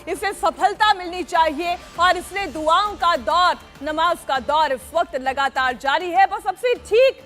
इसे सफलता मिलनी चाहिए और इसलिए दुआओं का दौर, नमाज का दौर इस वक्त लगातार जारी है। बस अब से ठीक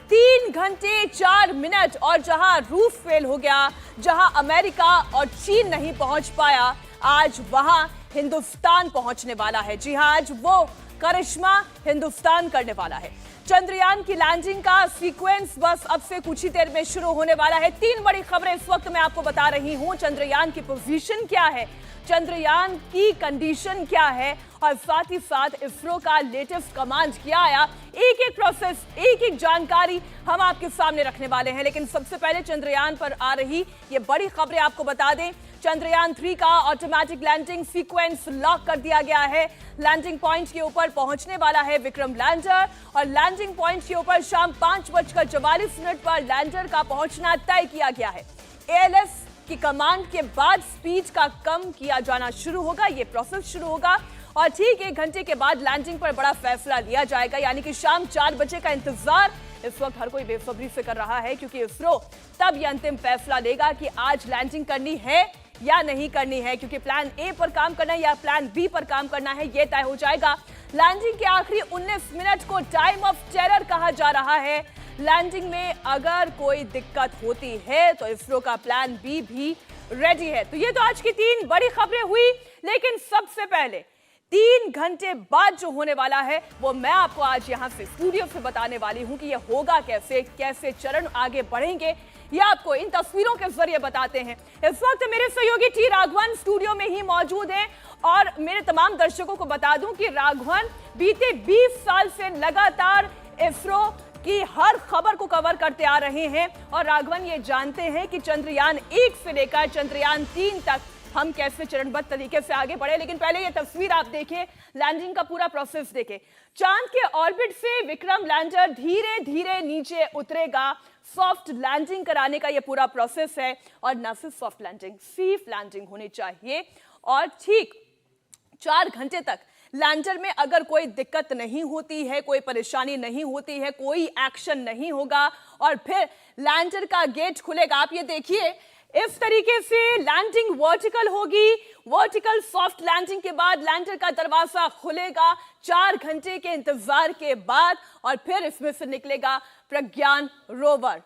3 घंटे 4 मिनट और जहां रूस फेल हो गया, जहां अमेरिका और चीन नहीं पहुंच पाया, आज वहां हिंदुस्तान पहुंचने वाला है। जी हां, आज वो करिश्मा हिंदुस्तान करने वाला है। चंद्रयान की लैंडिंग का सीक्वेंस बस अब से कुछ ही देर में शुरू होने वाला है। 3 बड़ी खबरें इस वक्त मैं आपको बता रही हूं। चंद्रयान की पोजीशन क्या है, चंद्रयान की कंडीशन क्या है और साथ ही साथ इसरो का लेटेस्ट कमांड क्या आया, एक एक प्रोसेस, एक एक जानकारी हम आपके सामने रखने वाले हैं। लेकिन सबसे पहले चंद्रयान पर आ रही ये बड़ी खबरें आपको बता दें। चंद्रयान 3 का ऑटोमेटिक लैंडिंग सीक्वेंस लॉक कर दिया गया है। लैंडिंग पॉइंट के ऊपर पहुंचने वाला है विक्रम लैंडर और लैंडिंग पॉइंट के ऊपर शाम 5:44 पर लैंडर का पहुंचना तय किया गया है। एएलएस की कमांड के बाद स्पीड का कम किया जाना शुरू होगा, ये प्रोसेस शुरू होगा और ठीक 1 घंटे के बाद लैंडिंग पर बड़ा फैसला लिया जाएगा। यानी कि शाम 4 बजे का इंतजार इस वक्त हर कोई बेसब्री से कर रहा है, क्योंकि इसरो तब यह अंतिम फैसला लेगा कि आज लैंडिंग करनी है या नहीं करनी है, क्योंकि प्लान ए पर काम करना है या प्लान बी पर काम करना है, यह तय हो जाएगा। लैंडिंग के आखिरी 19 मिनट को टाइम ऑफ टेरर कहा जा रहा है। लैंडिंग में अगर कोई दिक्कत होती है तो इसरो का प्लान बी भी रेडी है। तो ये तो आज की 3 बड़ी खबरें हुई, लेकिन सबसे पहले 3 घंटे बाद जो होने वाला है वो मैं आपको आज यहां से स्टूडियो से बताने वाली हूं कि ये होगा कैसे, कैसे चरण आगे बढ़ेंगे, ये आपको इन तस्वीरों के जरिए बताते हैं। इस वक्त मेरे सहयोगी टी राघवन स्टूडियो में ही मौजूद हैं और मेरे तमाम दर्शकों को बता दूं कि राघवन बीते 20 साल से लगातार इसरो की हर खबर को कवर करते आ रहे हैं और राघवन ये जानते हैं कि चंद्रयान 1 से लेकर चंद्रयान 3 तक हम कैसे चरणबद्ध तरीके से आगे बढ़े। लेकिन पहले ये तस्वीर आप देखें, लैंडिंग का पूरा प्रोसेस देखें। चांद के ऑर्बिट से विक्रम लैंडर धीरे धीरे नीचे उतरेगा। सॉफ्ट लैंडिंग कराने का ये पूरा प्रोसेस है और न सिर्फ सॉफ्ट लैंडिंग, सेफ लैंडिंग होनी चाहिए और ठीक 4 घंटे तक लैंडर में अगर कोई दिक्कत नहीं होती है, कोई परेशानी नहीं होती है, कोई एक्शन नहीं होगा और फिर लैंडर का गेट खुलेगा। आप ये देखिए, इस तरीके से लैंडिंग वर्टिकल होगी। वर्टिकल सॉफ्ट लैंडिंग के बाद लैंडर का दरवाजा खुलेगा 4 घंटे के इंतजार के बाद और फिर इसमें से निकलेगा प्रज्ञान रोवर।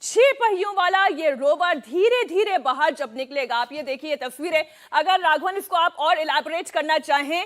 6 पहियों वाला ये रोवर धीरे धीरे बाहर जब निकलेगा, आप ये देखिए तस्वीरें। अगर राघवन इसको आप और इलैबोरेट करना चाहें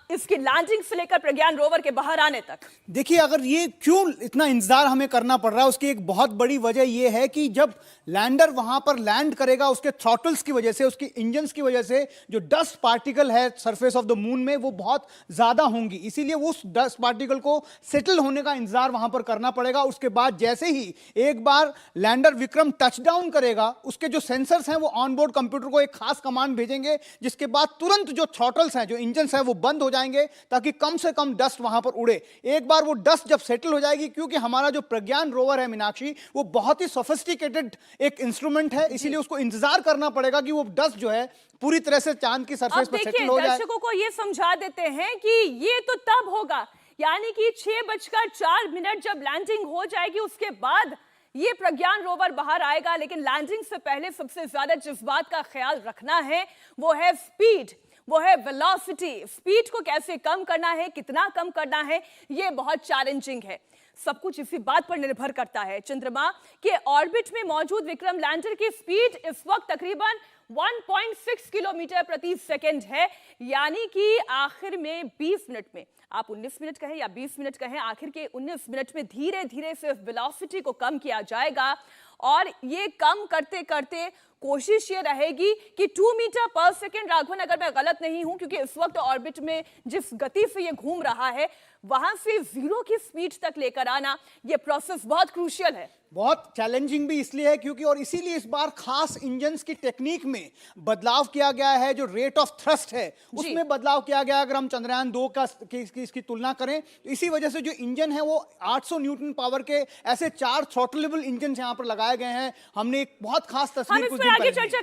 इसकी लैंडिंग से लेकर प्रज्ञान रोवर के बाहर आने तक। देखिए, अगर ये क्यों इतना इंतजार हमें करना पड़ रहा है, उसकी एक बहुत बड़ी वजह ये है कि जब लैंडर वहां पर लैंड करेगा, उसके थ्रॉटल्स की वजह से, उसके इंजन्स की वजह से जो डस्ट पार्टिकल है सरफेस ऑफ द मून में वो बहुत ज्यादा होंगी। इसीलिए उस डस्ट पार्टिकल को सेटल होने का इंतजार वहां पर करना पड़ेगा। उसके बाद जैसे ही एक बार लैंडर विक्रम टचडाउन करेगा, उसके जो सेंसर्स हैं वो ऑनबोर्ड कंप्यूटर को एक खास कमांड भेजेंगे, जिसके बाद तुरंत जो थ्रॉटल्स हैं, जो इंजन्स हैं वो बंद हो जाएंगे ताकि कम से कम डस्ट वहां पर उड़े। एक बार वो डस्ट जब सेटल हो जाएगी, क्योंकि हमारा जो प्रज्ञान रोवर है मीनाक्षी, वो बहुत ही सोफिस्टिकेटेड एक इंस्ट्रूमेंट है, इसीलिए उसको इंतजार करना पड़ेगा कि वो डस्ट जो है पूरी तरह से चांद की सरफेस पर सेटल हो जाए। दर्शकों को ये समझा देते हैं कि ये तो तब होगा, यानी कि 6:04 जब लैंडिंग हो जाएगी, उसके बाद ये प्रज्ञान रोवर बाहर आएगा। लेकिन लैंडिंग से पहले सबसे ज्यादा जिस बात का ख्याल रखना है वो है स्पीड, वो है वेलोसिटी। स्पीड को कैसे कम करना है, कितना कम करना है, ये बहुत चैलेंजिंग है। सब कुछ इसी बात पर निर्भर करता है। चंद्रमा के ऑर्बिट में मौजूद विक्रम लैंडर की स्पीड इस वक्त तकरीबन 1.6 किलोमीटर प्रति सेकंड है, यानी कि आखिर में 20 मिनट में, आप 19 मिनट कहें या 20 मिनट कहें, आखिर के 19 मिनट में धीरे धीरे सिर्फ वेलोसिटी को कम किया जाएगा और ये कम करते करते कोशिश ये रहेगी कि 2 मीटर पर सेकेंड, राघवन अगर मैं गलत नहीं हूं, क्योंकि इस वक्त ऑर्बिट में जिस गति से ये घूम रहा है वहां से 0 की स्पीड तक लेकर आना, ये प्रोसेस बहुत क्रूशियल है। बहुत चैलेंजिंग भी इसलिए है क्योंकि और इसीलिए इस बार खास इंजन्स की टेक्निक में बदलाव किया गया है। जो रेट ऑफ थ्रस्ट है उसमें बदलाव किया गया है। अगर हम चंद्रयान 2 का इसकी तुलना करें तो इसी वजह से जो इंजन है वो 800 न्यूटन पावर के ऐसे 4 थ्रॉटलेबल इंजन यहाँ पर लगाए गए हैं। हमने एक बहुत खास तस्वीर आगे चर्चा